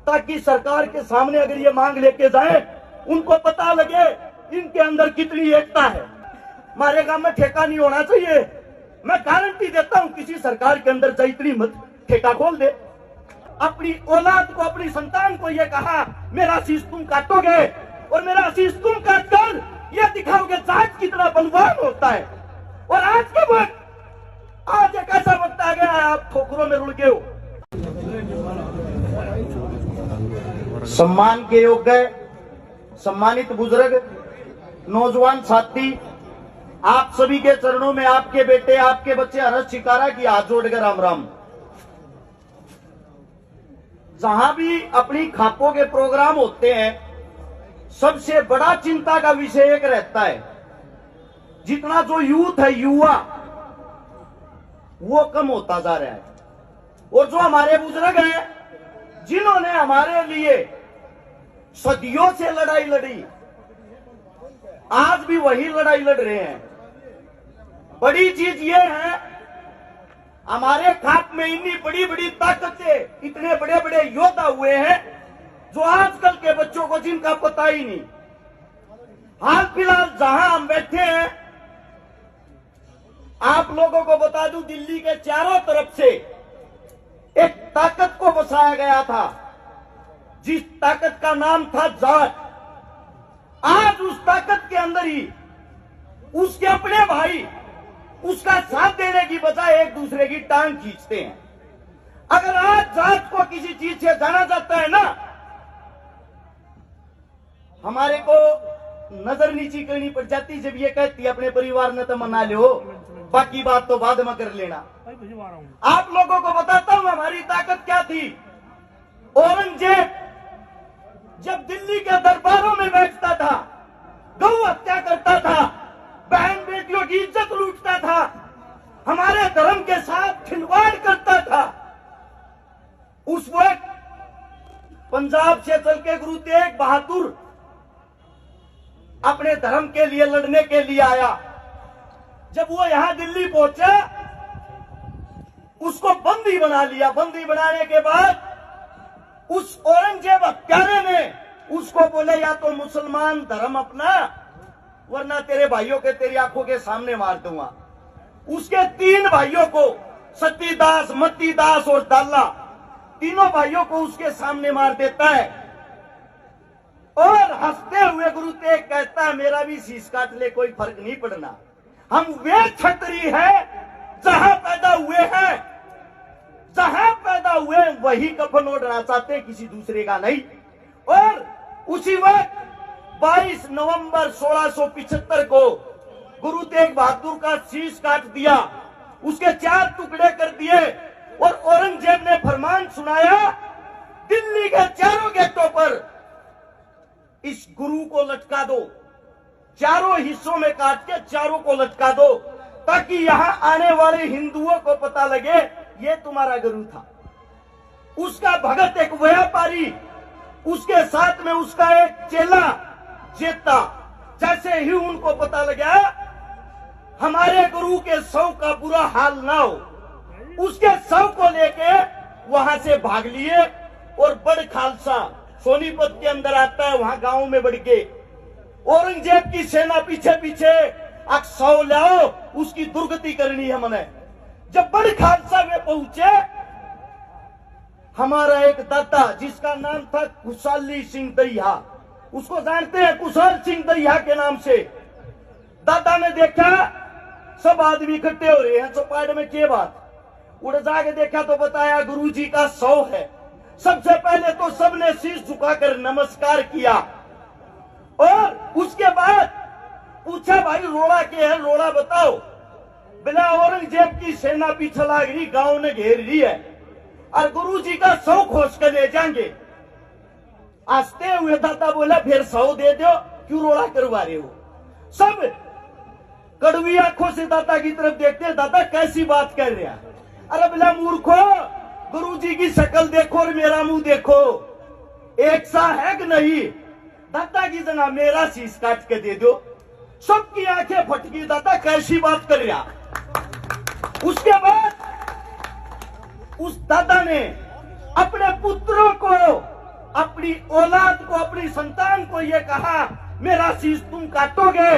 ताकि सरकार के सामने अगर ये मांग लेके जाए, उनको पता लगे इनके अंदर कितनी एकता है। हमारे गांव में ठेका नहीं होना चाहिए। मैं गारंटी देता हूं किसी सरकार के अंदर जाए इतनी मत ठेका खोल दे। अपनी औलाद को, अपनी संतान को ये कहा मेरा शीश तुम काटोगे और मेरा शीश तुम काटकर ये दिखाओगे जाट कितना बलवान होता है। और आज के वक्त, आज एक ऐसा वक्त आ गया है आप ठोकरों में रुड़ गए हो। सम्मान के योग्य सम्मानित बुजुर्ग, नौजवान साथी, आप सभी के चरणों में आपके बेटे, आपके बच्चे हर्ष शिकारा की हाथ जोड़कर राम राम। जहां भी अपनी खापों के प्रोग्राम होते हैं, सबसे बड़ा चिंता का विषय एक रहता है, जितना जो यूथ है, युवा, वो कम होता जा रहा है। और जो हमारे बुजुर्ग हैं, जिन्होंने हमारे लिए सदियों से लड़ाई लड़ी, आज भी वही लड़ाई लड़ रहे हैं। बड़ी चीज ये है, हमारे खाप में इतनी बड़ी बड़ी ताकतें, इतने बड़े बड़े योद्धा हुए हैं जो आजकल के बच्चों को जिनका पता ही नहीं। हाल फिलहाल जहां हम बैठे हैं, आप लोगों को बता दूं, दिल्ली के चारों तरफ से एक ताकत को बसाया गया था, जिस ताकत का नाम था जाट। आज उस ताकत के अंदर ही उसके अपने भाई उसका साथ देने की बजाय एक दूसरे की टांग खींचते हैं। अगर आज जाट को किसी चीज से जाना जाता है ना, हमारे को नजर नीची करनी पड़ जाती जब ये कहती है अपने परिवार ने तो मना लो, बाकी बात तो बाद में कर लेना। आप लोगों को बताता हूं हमारी ताकत क्या थी। औरंगजेब जब दिल्ली के दरबारों में बैठता था, गौ हत्या करता था, बहन बेटियों की इज्जत लूटता था, हमारे धर्म के साथ खिलवाड़ करता था, उस वक्त पंजाब से चल के गुरु तेग बहादुर अपने धर्म के लिए लड़ने के लिए आया। जब वो यहां दिल्ली पहुंचा, उसको बंदी बना लिया। बंदी बनाने के बाद उस औरंगजेब हत्यारे ने उसको बोले या तो मुसलमान धर्म अपना, वरना तेरे भाइयों के तेरी आंखों के सामने मार दूंगा। उसके 3 भाइयों को, सतीदास, मतीदास और दाला, तीनों भाइयों को उसके सामने मार देता है। और हंसते हुए गुरु तेग कहता है मेरा भी शीश काट ले, कोई फर्क नहीं पड़ना। हम वे क्षत्रिय हैं जहां पैदा हुए हैं, जहां पैदा हुए वही कफन ओढ़ना चाहते हैं, किसी दूसरे का नहीं। और उसी वक्त 22 नवंबर 1675 को गुरु तेग बहादुर का शीश काट दिया, उसके 4 टुकड़े कर दिए। और औरंगजेब ने फरमान सुनाया, दिल्ली के चारों गेटों पर इस गुरु को लटका दो, चारों हिस्सों में काट के चारों को लटका दो, ताकि यहां आने वाले हिंदुओं को पता लगे ये तुम्हारा गुरु था। उसका भगत एक व्यापारी, उसके साथ में उसका एक चेला जेता। जैसे ही उनको पता लगा हमारे गुरु के शव का बुरा हाल ना हो, उसके शव को लेके वहां से भाग लिए और बड़ खालसा सोनीपत के अंदर आता है, वहां गांव में बढ़ के औरंगजेब की सेना पीछे पीछे अब शव लाओ, उसकी दुर्गति करनी है मने। जब बड़ खालसा में पहुंचे, हमारा एक दादा जिसका नाम था कुशाली सिंह दहिया, उसको जानते हैं कुशाल सिंह दहिया के नाम से। दादा ने देखा सब आदमी इकट्ठे हो रहे हैं, चौपाट में क्या बात, उड़ जाके देखा तो बताया गुरुजी का शव है। सबसे पहले तो सबने शीश झुकाकर नमस्कार किया और उसके बाद पूछा भाई रोड़ा क्या है, रोड़ा बताओ। बिना औरंगजेब की सेना पीछे लाग रही, गांव ने घेर रही है और गुरुजी का शव खोज कर ले जाएंगे। हंसते हुए दादा बोला फिर शव दे दो, क्यों रोड़ा करवा रहे हो। सब कड़वी आंखों से दादा की तरफ देखते हैं, दादा कैसी बात कर रहे हैं। अरे बिला मूर्खो, गुरुजी की शक्ल देखो और मेरा मुंह देखो, एक सा है कि नहीं। दादा की जगह मेरा शीश काट के दे दो। सबकी आंखें फटकी, दादा कैसी बात कर रहा। उसके बाद उस दादा ने अपने पुत्रों को अपनी औलाद को, अपनी संतान को ये कहा मेरा शीश तुम काटोगे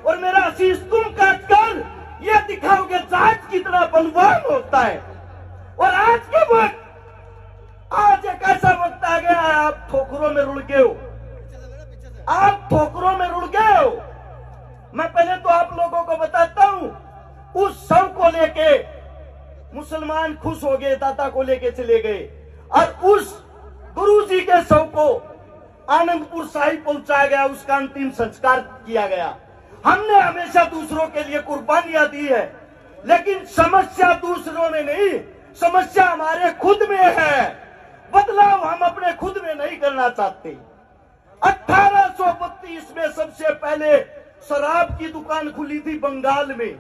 और मेरा शीश तुम काटकर ये दिखाओगे जाट कितना बलवान होता है। और आज के वक्त, आज एक ऐसा वक्त आ गया है, आप ठोकरों में रुड़ गए हो, आप ठोकरों में रुड़ गए हो। मैं पहले तो आप लोगों को बताता हूं, उस शव को लेके मुसलमान खुश हो गए, दाता को लेके चले गए और उस गुरुजी के शव को आनंदपुर साहिब पहुंचाया गया, उसका अंतिम संस्कार किया गया। हमने हमेशा दूसरों के लिए कुर्बानियां दी है, लेकिन समस्या दूसरों में नहीं, समस्या हमारे खुद में है। बदलाव हम अपने खुद में नहीं करना चाहते। 1832 में सबसे पहले शराब की दुकान खुली थी बंगाल में।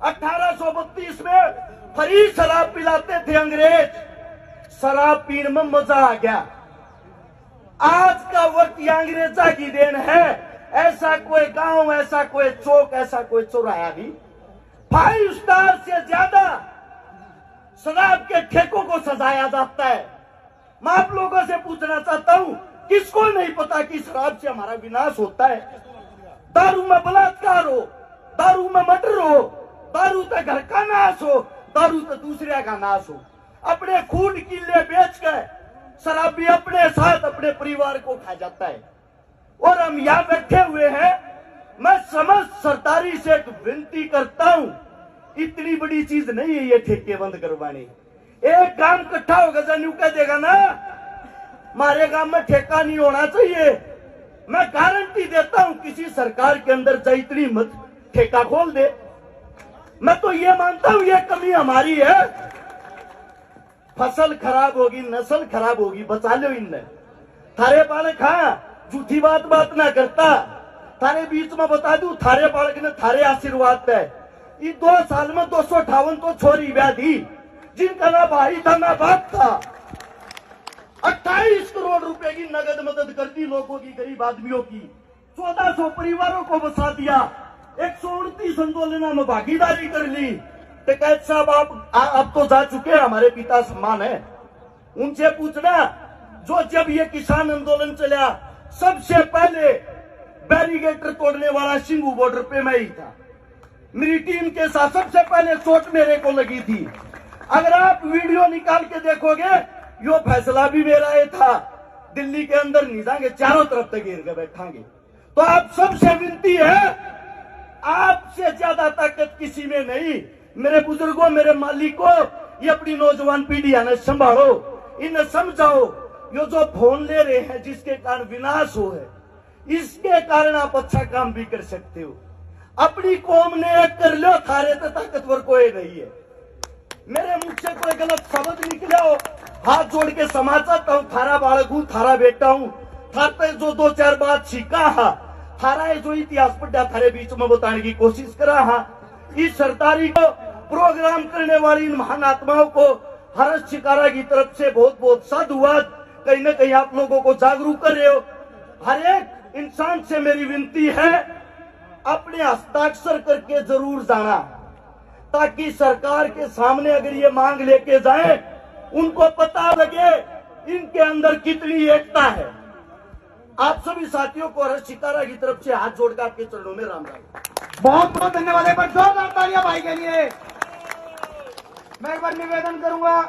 1832 में फ्री शराब पिलाते थे अंग्रेज, शराब पीने में मजा आ गया। आज का वक्त ये अंग्रेजा की देन है। ऐसा कोई गांव, ऐसा कोई चौक, ऐसा कोई चौराहा भी 5 स्टार से ज्यादा शराब के ठेकों को सजाया जाता है। मैं आप लोगों से पूछना चाहता हूं, किसको नहीं पता कि शराब से हमारा विनाश होता है? दारू में बलात्कार हो, दारू में मर्डर हो, दारू तो घर का नाश हो, दारू तो दूसरे का नाश हो। अपने खून किले बेच कर शराबी अपने साथ अपने परिवार को खा जाता है। और हम यहाँ बैठे हुए हैं, मैं समस्त सरदारी से एक विनती करता हूं, इतनी बड़ी चीज नहीं है ये ठेके बंद करवाने। एक गांव इकट्ठा होगा जानू कह देगा ना हमारे गांव में ठेका नहीं होना चाहिए। मैं गारंटी देता हूं किसी सरकार के अंदर चाहे इतनी मत ठेका खोल दे। मैं तो ये मानता हूं ये कमी हमारी है। फसल खराब होगी, नस्ल खराब होगी, बचा लो इनने। थारे बालक हाँ झूठी बात ना करता, थारे बीच में बता दू, थारे बालक ने थारे आशीर्वाद है। ये 2 साल में 258 तो छोरी व्याधि, जिनका ना भाई था ना बाप था। 28 करोड़ रुपए की नगद मदद कर दी लोगों की, गरीब आदमियों की। 1400 परिवारों को बसा दिया। 129 आंदोलनों में भागीदारी कर ली। टिकैत साहब आप अब तो जा चुके हैं, हमारे पिता सम्मान है, उनसे पूछना जो जब ये किसान आंदोलन चला सबसे पहले बैरिकेड तोड़ने वाला सिंगू बॉर्डर पे मैं ही था। मेरी टीम के साथ सबसे पहले चोट मेरे को लगी थी। अगर आप वीडियो निकाल के देखोगे, यो फैसला भी मेरा ही था। दिल्ली के अंदर नहीं जाएंगे, चारों तरफ तक घेर के बैठांगे। तो आप सबसे विनती है, आपसे ज्यादा ताकत किसी में नहीं। मेरे बुजुर्गों, मेरे मालिकों, ये अपनी नौजवान पीढ़ी है, संभालो, इन्हें समझाओ। ये जो फोन ले रहे हैं जिसके कारण विनाश हो है, इसके कारण आप अच्छा काम भी कर सकते हो। अपनी कौम ने एक कर लो, थारे तो ताकतवर कोई नहीं है। मेरे मुख से कोई गलत शब्द निकले हो, हाथ जोड़ के क्षमा चाहता हूँ। थारा बालक हूँ, थारा बेटा हूँ, थार पे जो 2-4 बात सीखा हा, थारा जो इतिहास पढ़ा थारे बीच में बताने की कोशिश करा हा। इस सरदारी को प्रोग्राम करने वाली इन महान आत्माओं को हर्ष शिकारा की तरफ से बहुत बहुत साधुवाद। कहीं न कहीं आप लोगों को जागरूक कर रहे हो। हर एक इंसान से मेरी विनती है, अपने हस्ताक्षर करके जरूर जाना, ताकि सरकार के सामने अगर ये मांग लेके जाए, उनको पता लगे इनके अंदर कितनी एकता है। आप सभी साथियों को हर्ष शिकारा की तरफ से हाथ जोड़कर आपके चरणों में राम राम। बहुत बहुत धन्यवाद है, पर जोरदार तालियां भाई के लिए। मैं एक बार निवेदन करूंगा